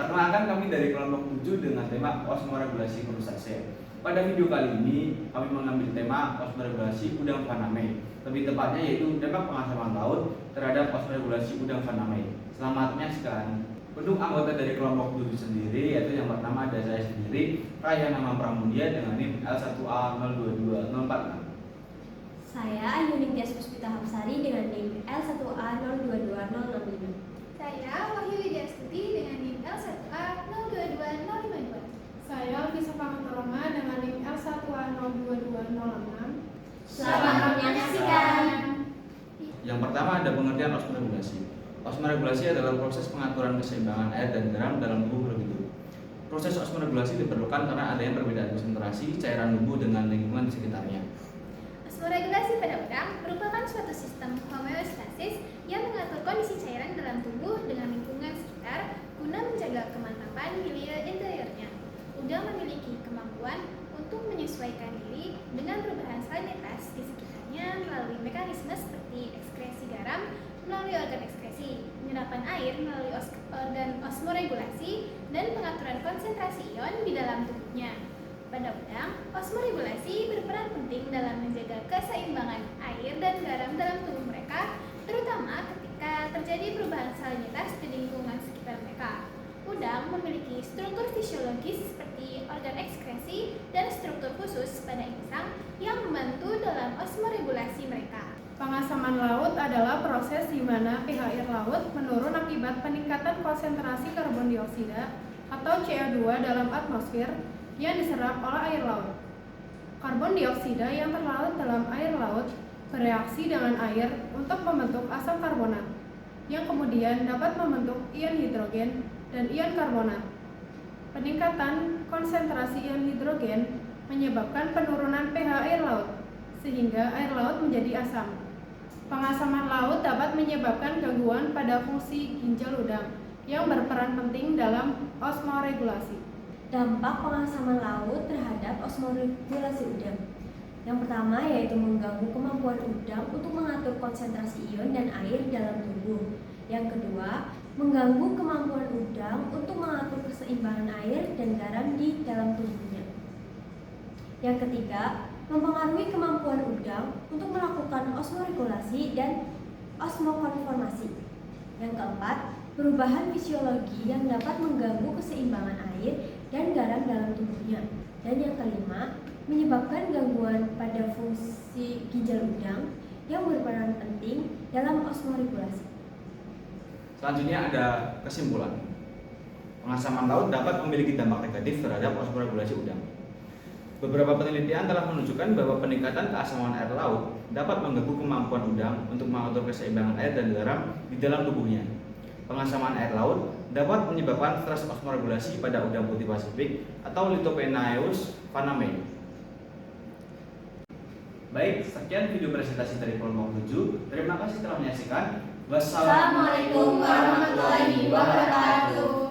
Perkenalkan, kami dari kelompok 7 dengan tema osmoregulasi krustasea. Pada video kali ini kami mengambil tema osmoregulasi udang Faname. Lebih tepatnya yaitu dampak pengasaman laut terhadap osmoregulasi udang Faname. Selamat menyaksikan. Untuk anggota dari kelompok 7 sendiri, yaitu yang pertama ada saya sendiri, Raya Nama Pramudia dengan NIM L1A022046. Saya Ayuning Tias Puspita Hapsari dengan NIM L1A022065. Saya Wahyu Widyastuti dengan NIM L1A022052. Saya Alvisa Pangatolonga dengan NIM L1A02206. Selamat menyaksikan. Yang pertama ada pengertian osmoregulasi. Osmoregulasi adalah proses pengaturan keseimbangan air dan garam dalam tubuh berlebih. Proses osmoregulasi diperlukan karena adanya perbedaan konsentrasi cairan tubuh dengan lingkungan di sekitarnya. Osmoregulasi pada udang merupakan suatu sistem homeostasis yang mengatur kondisi cairan dalam tubuh dengan lingkungan sekitar guna menjaga kemantapan milia interiornya. Udang memiliki kemampuan untuk menyesuaikan diri dengan perubahan salinitas di sekitarnya melalui mekanisme seperti ekskresi garam melalui organ ekskresi, penyerapan air melalui organ osmoregulasi, dan pengaturan konsentrasi ion di dalam tubuhnya. Pada udang, osmoregulasi berperan penting dalam menjaga keseimbangan air dan garam dalam tubuh mereka, terutama ketika terjadi perubahan salinitas di lingkungan sekitar mereka. Udang memiliki struktur fisiologis seperti organ ekskresi dan struktur khusus pada insang yang membantu dalam osmoregulasi mereka. Pengasaman laut adalah proses di mana pH air laut menurun akibat peningkatan konsentrasi karbon dioksida atau CO2 dalam atmosfer yang diserap oleh air laut. Karbon dioksida yang terlarut dalam air laut bereaksi dengan air untuk membentuk asam karbonat, yang kemudian dapat membentuk ion hidrogen dan ion karbonat. Peningkatan konsentrasi ion hidrogen menyebabkan penurunan pH air laut, sehingga air laut menjadi asam. Pengasaman laut dapat menyebabkan gangguan pada fungsi ginjal udang, yang berperan penting dalam osmoregulasi. Dampak pengasaman laut terhadap osmoregulasi udang. Yang pertama yaitu mengganggu kemampuan udang untuk mengatur konsentrasi ion dan air dalam tubuh. Yang kedua, mengganggu kemampuan udang untuk mengatur keseimbangan air dan garam di dalam tubuhnya. Yang ketiga, mempengaruhi kemampuan udang untuk melakukan osmoregulasi dan osmokonformasi. Yang keempat, perubahan fisiologi yang dapat mengganggu keseimbangan air dan garam dalam tubuhnya. Dan yang kelima, menyebabkan gangguan pada fungsi ginjal udang yang berperan penting dalam osmoregulasi. Selanjutnya ada kesimpulan. Pengasaman laut dapat memiliki dampak negatif terhadap osmoregulasi udang. Beberapa penelitian telah menunjukkan bahwa peningkatan keasaman air laut dapat mengganggu kemampuan udang untuk mengatur keseimbangan air dan garam di dalam tubuhnya. Pengasaman air laut dapat menyebabkan stres osmoregulasi pada udang putih Pasifik atau Lithopenaeus faname. Baik, sekian video presentasi dari kelompok 7. Terima kasih telah menyaksikan. Wassalamualaikum warahmatullahi wabarakatuh.